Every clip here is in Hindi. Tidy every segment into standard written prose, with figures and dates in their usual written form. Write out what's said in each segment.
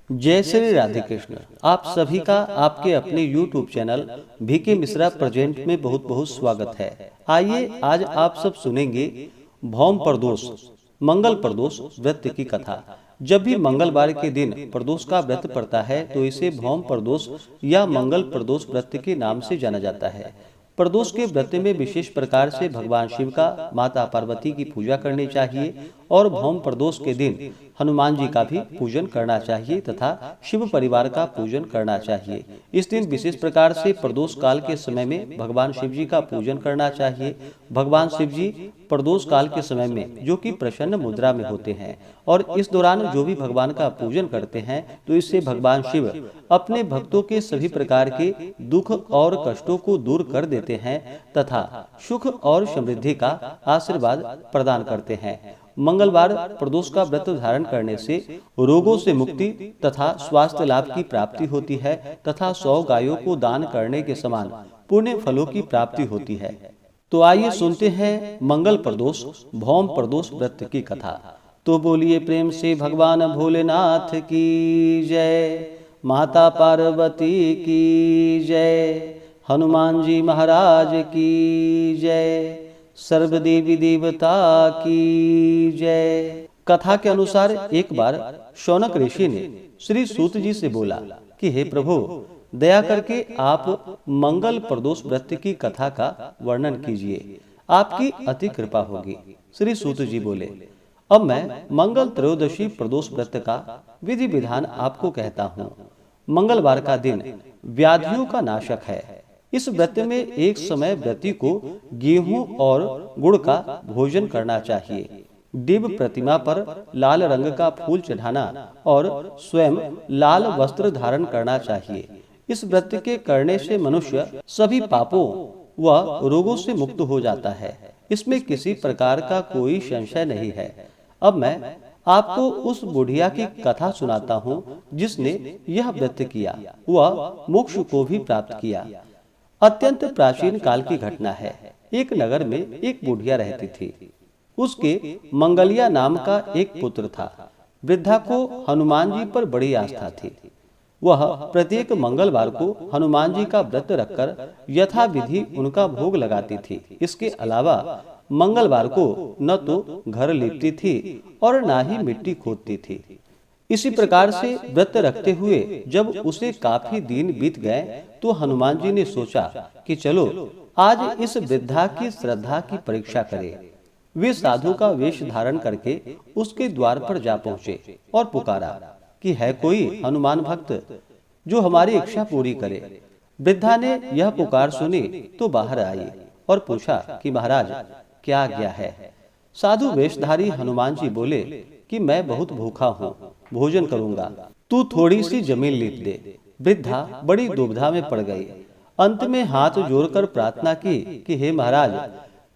जय श्री राधे कृष्ण। आप सभी का आपके अपने YouTube channel VK Mishra present में बहुत बहुत स्वागत है। आइए आज आप सब सुनेंगे भौम प्रदोष मंगल प्रदोष व्रत की कथा। जब भी मंगलवार के दिन प्रदोष का व्रत पड़ता है तो इसे भौम प्रदोष या मंगल प्रदोष व्रत के नाम से जाना जाता है। प्रदोष के व्रत में विशेष प्रकार से भगवान शिव का, माता पार्वती की पूजा करनी चाहिए और भौम प्रदोष के दिन हनुमान जी का भी पूजन करना चाहिए तथा शिव परिवार का पूजन करना चाहिए। इस दिन विशेष प्रकार से प्रदोष काल के समय में भगवान शिव जी का पूजन करना चाहिए। भगवान शिव जी प्रदोष काल के समय में जो कि प्रसन्न मुद्रा में होते हैं और इस दौरान जो भी भगवान का पूजन करते हैं तो इससे भगवान शिव अपने भक्तों के सभी प्रकार के दुख और कष्टों को दूर कर देते हैं तथा सुख और समृद्धि का आशीर्वाद प्रदान करते हैं। मंगलवार प्रदोष का व्रत धारण करने से रोगों से मुक्ति तथा स्वास्थ्य लाभ की प्राप्ति होती है तथा 100 गायों को दान करने के समान पुण्य फलों की प्राप्ति होती है। तो आइए सुनते हैं मंगल प्रदोष भौम प्रदोष व्रत की कथा। तो बोलिए प्रेम से भगवान भोलेनाथ की जय, माता पार्वती की जय, हनुमान जी महाराज की जय, सर्व देवी देवता की जय। कथा के अनुसार एक बार शौनक ऋषि ने श्री सूत जी से बोला कि हे प्रभु, दया करके आप मंगल प्रदोष व्रत की कथा का वर्णन कीजिए, आपकी अति कृपा होगी। श्री सूत जी बोले, अब मैं मंगल त्रयोदशी प्रदोष व्रत का विधि विधान आपको कहता हूँ। मंगलवार का दिन व्याधियों का नाशक है। इस व्रत में एक समय व्रती को गेहूं और गुड़ का भोजन करना चाहिए। दिव्य प्रतिमा पर लाल रंग का फूल चढ़ाना और स्वयं लाल वस्त्र धारण करना चाहिए। इस व्रत के करने से मनुष्य सभी पापों व रोगों से मुक्त हो जाता है। इसमें किसी प्रकार का कोई संशय नहीं है। अब मैं आपको उस बुढ़िया की कथा सुनाता हूँ जिसने यह व्रत किया, वह मोक्ष को भी प्राप्त किया। अत्यंत प्राचीन काल की घटना है। एक नगर में एक बुढ़िया रहती थी। उसके मंगलिया नाम का एक पुत्र था। वृद्धा को हनुमान जी पर बड़ी आस्था थी। वह प्रत्येक मंगलवार को हनुमान जी का व्रत रखकर यथाविधि उनका भोग लगाती थी। इसके अलावा मंगलवार को न तो घर लीपती थी और न ही मिट्टी खोदती थी। इसी प्रकार से व्रत रखते हुए जब उसे काफी दिन बीत गए तो हनुमान जी ने सोचा कि चलो आज इस वृद्धा की श्रद्धा की परीक्षा करें। वे साधु का वेश धारण करके उसके द्वार पर जा पहुँचे और पुकारा कि है कोई हनुमान भक्त जो हमारी इच्छा पूरी करे। वृद्धा ने यह पुकार सुनी तो बाहर आई और पूछा कि महाराज क्या आज्ञा है। साधु वेशधारी हनुमान जी बोले कि मैं बहुत भूखा हूँ, भोजन करूंगा, तू थोड़ी सी जमीन लीप दे। वृद्धा बड़ी दुविधा में पड़ गई। अंत में हाथ जोड़कर प्रार्थना की कि हे महाराज,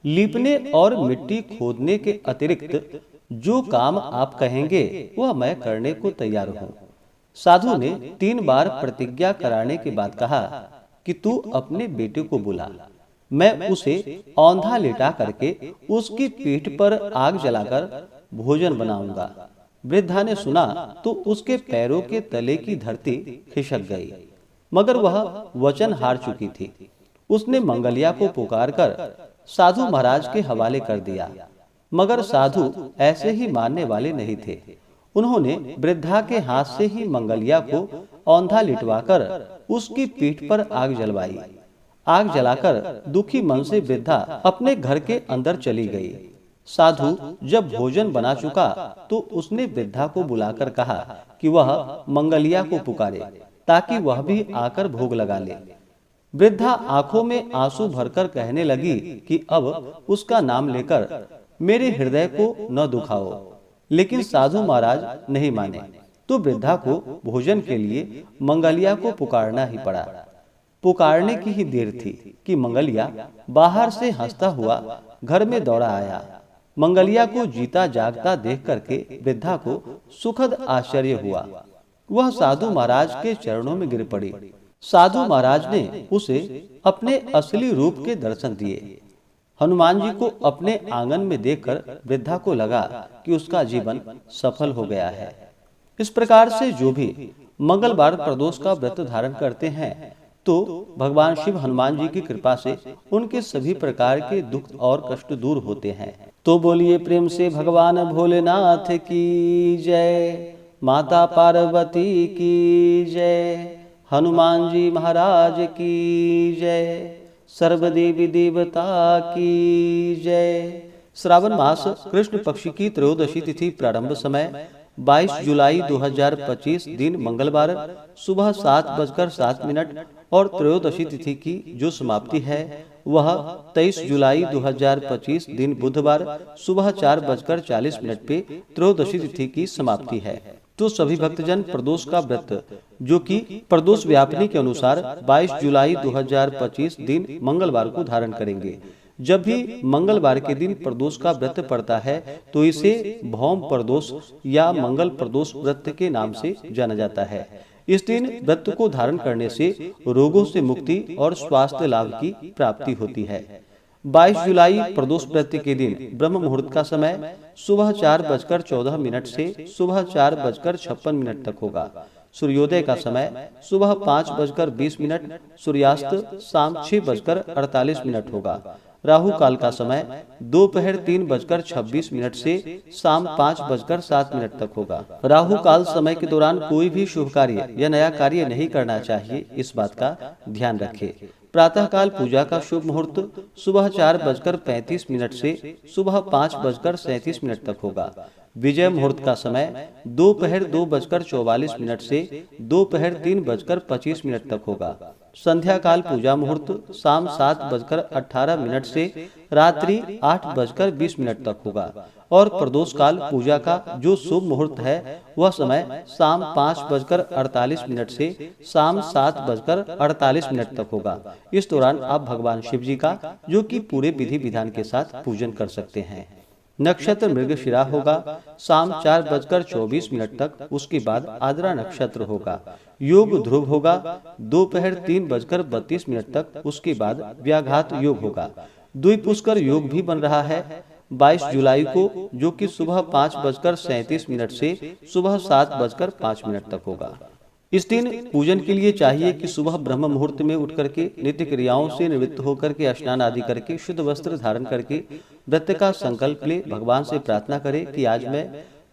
लीपने और मिट्टी खोदने के अतिरिक्त जो काम आप कहेंगे वह मैं करने को तैयार हूँ। साधु ने 3 बार प्रतिज्ञा कराने के बाद कहा कि तू अपने बेटे को बुला, मैं उसे औंधा लेटा करके उसकी पीठ पर आग जलाकर भोजन बनाऊंगा। वृद्धा ने सुना तो उसके पैरों के तले की धरती खिसक गई, मगर वह वचन हार चुकी थी। उसने मंगलिया को पुकारकर साधु महाराज के हवाले कर दिया, मगर साधु ऐसे ही मानने वाले नहीं थे। उन्होंने वृद्धा के हाथ से ही मंगलिया को औंधा लिटवाकर उसकी पीठ पर आग जलवाई। आग जलाकर दुखी मन से वृद्धा अपने घर के अंदर चली गई। साधु जब भोजन बना चुका तो उसने वृद्धा को बुलाकर कहा कि वह मंगलिया को पुकारे ताकि वह भी आकर भोग लगा ले। वृद्धा आंखों में आंसू भरकर कहने लगी कि अब उसका नाम लेकर मेरे हृदय को न दुखाओ। लेकिन साधु महाराज नहीं माने तो वृद्धा को भोजन के लिए मंगलिया को पुकारना ही पड़ा। पुकारने की ही देर थी कि मंगलिया बाहर से हंसता हुआ घर में दौड़ा आया। मंगलिया को जीता जागता देख करके वृद्धा को सुखद आश्चर्य हुआ। वह साधु महाराज के चरणों में गिर पड़ी। साधु महाराज ने उसे अपने असली रूप के दर्शन दिए। हनुमान जी को अपने आंगन में देखकर वृद्धा को लगा कि उसका जीवन सफल हो गया है। इस प्रकार से जो भी मंगलवार प्रदोष का व्रत धारण करते हैं तो भगवान शिव हनुमान जी की कृपा से उनके सभी प्रकार के दुख और कष्ट दूर होते हैं। तो बोलिए प्रेम से भगवान भोलेनाथ की जय, माता पार्वती की जय, हनुमान जी महाराज की जय, सर्वदेवी देवता की जय। श्रावण मास कृष्ण पक्ष की त्रयोदशी तिथि प्रारंभ समय 22 जुलाई 2025 दिन मंगलवार सुबह 7:07 और त्रयोदशी तिथि की जो समाप्ति है वह 23 जुलाई 2025 दिन बुधवार सुबह 4:40 पे त्रयोदशी तिथि की समाप्ति है। तो सभी भक्तजन प्रदोष का व्रत जो कि प्रदोष व्यापनी के अनुसार 22 जुलाई 2025 दिन मंगलवार को धारण करेंगे। जब भी मंगलवार के दिन प्रदोष का व्रत पड़ता है तो इसे भौम प्रदोष या मंगल प्रदोष व्रत के नाम से जाना जाता है। इस दिन व्रत को धारण करने से रोगों से मुक्ति और स्वास्थ्य लाभ की प्राप्ति होती है। 22 जुलाई प्रदोष व्रत के दिन ब्रह्म मुहूर्त का समय सुबह 4:14 से सुबह 4:56 तक होगा। सूर्योदय का समय सुबह 5:20, सूर्यास्त शाम 6:48 होगा। राहु काल का समय दोपहर 3:26 से शाम 5:07 तक होगा। राहु काल समय के दौरान कोई भी शुभ कार्य या नया कार्य नहीं करना चाहिए, इस बात का ध्यान रखें। प्रातः काल पूजा का शुभ मुहूर्त सुबह 4:35 से सुबह 5:37 तक होगा। विजय मुहूर्त का समय दोपहर 2:44 से दोपहर 3:25 तक होगा। संध्या काल पूजा मुहूर्त शाम 7:18 से रात्रि 8:20 तक होगा और प्रदोष काल पूजा का जो शुभ मुहूर्त है वह समय शाम 5:48 से शाम 7:48 तक होगा। इस दौरान आप भगवान शिव जी का जो कि पूरे विधि विधान के साथ पूजन कर सकते हैं। नक्षत्र मृगशिरा होगा शाम 4:24 तक, उसके बाद आद्रा नक्षत्र होगा। योग ध्रुव होगा दोपहर 3:32 तक, उसके बाद व्याघात योग होगा। द्विपुष्कर योग भी बन रहा है 22 जुलाई को जो कि सुबह 5:37 से सुबह 7:05 तक होगा। इस दिन पूजन के लिए चाहिए कि सुबह ब्रह्म मुहूर्त में उठ करके नित्य क्रियाओं से निवृत्त होकर के स्नान आदि करके शुद्ध वस्त्र धारण करके व्रत का संकल्प ले भगवान से प्रार्थना करे कि आज मैं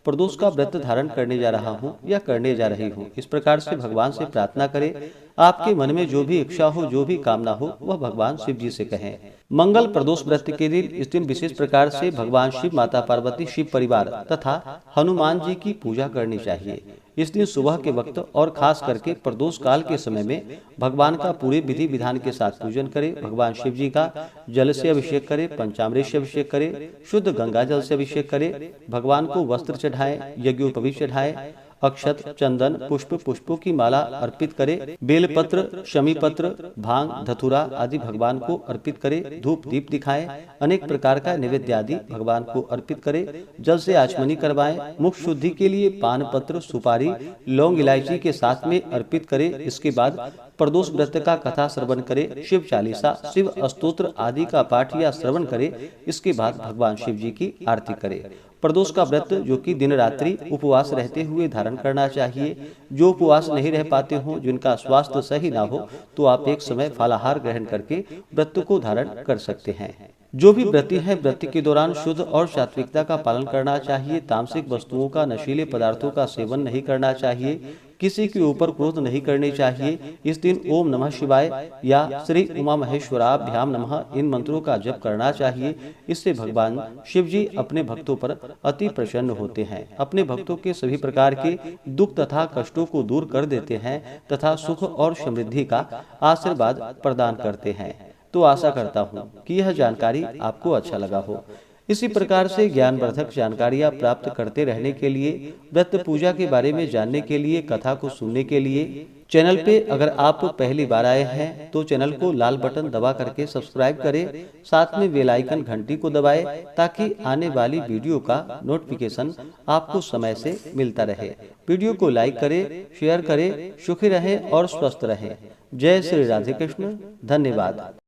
प्रदोष का व्रत धारण करने जा रहा हूँ या करने जा रही हूँ। इस प्रकार से भगवान से प्रार्थना करें। आपके मन में जो भी इच्छा हो, जो भी कामना हो, वह भगवान शिव जी से कहें। मंगल प्रदोष व्रत के दिन इस दिन विशेष प्रकार से भगवान शिव, माता पार्वती, शिव परिवार तथा हनुमान जी की पूजा करनी चाहिए। इस दिन सुबह के वक्त और खास करके प्रदोष काल के समय में भगवान का पूरे विधि विधान के साथ पूजन करें। भगवान शिव जी का जल से अभिषेक करें, पंचामृत से अभिषेक करें, शुद्ध गंगा जल से अभिषेक करें। भगवान को वस्त्र चढ़ाएं, यज्ञोपवीत चढ़ाएं, अक्षत, चंदन, पुष्पों की माला अर्पित करें। बेलपत्र, शमी पत्र, भांग, धतूरा आदि भगवान को अर्पित करें। धूप दीप दिखाएं, अनेक प्रकार का नैवेद्य आदि भगवान को अर्पित करें। जल से आचमनी करवाएं। मुख शुद्धि के लिए पान पत्र, सुपारी, लौंग, इलायची के साथ में अर्पित करें। इसके बाद प्रदोष व्रत का कथा श्रवण करें। शिव चालीसा, शिव स्तोत्र आदि का पाठ या श्रवण करें। इसके बाद भगवान शिव जी की आरती करें। प्रदोष का व्रत जो कि दिन रात्रि उपवास रहते हुए धारण करना चाहिए। जो उपवास नहीं रह पाते हो, जिनका स्वास्थ्य सही ना हो, तो आप एक समय फलाहार ग्रहण करके व्रत को धारण कर सकते हैं। जो भी व्रती है व्रत के दौरान शुद्ध और सात्विकता का पालन करना चाहिए। तामसिक वस्तुओं का, नशीले पदार्थों का सेवन नहीं करना चाहिए। किसी के ऊपर क्रोध नहीं करने चाहिए। इस दिन ओम नमः शिवाय या श्री उमा महेश्वराभ्याम नमः इन मंत्रों का जप करना चाहिए। इससे भगवान शिव जी अपने भक्तों पर अति प्रसन्न होते हैं, अपने भक्तों के सभी प्रकार के दुख तथा कष्टों को दूर कर देते हैं तथा सुख और समृद्धि का आशीर्वाद प्रदान करते हैं। तो आशा करता हूँ कि यह जानकारी आपको अच्छा लगा हो। इसी प्रकार से ज्ञानवर्धक जानकारियाँ प्राप्त करते रहने के लिए, व्रत पूजा के बारे में जानने के लिए, कथा को सुनने के लिए चैनल पे अगर आप पहली बार आए हैं तो चैनल को लाल बटन दबा करके सब्सक्राइब करें। साथ में बेल आइकन घंटी को दबाएं ताकि आने वाली वीडियो का नोटिफिकेशन आपको समय से मिलता रहे। वीडियो को लाइक करें, शेयर करें। सुखी रहें और स्वस्थ रहें। जय श्री राधे कृष्ण। धन्यवाद।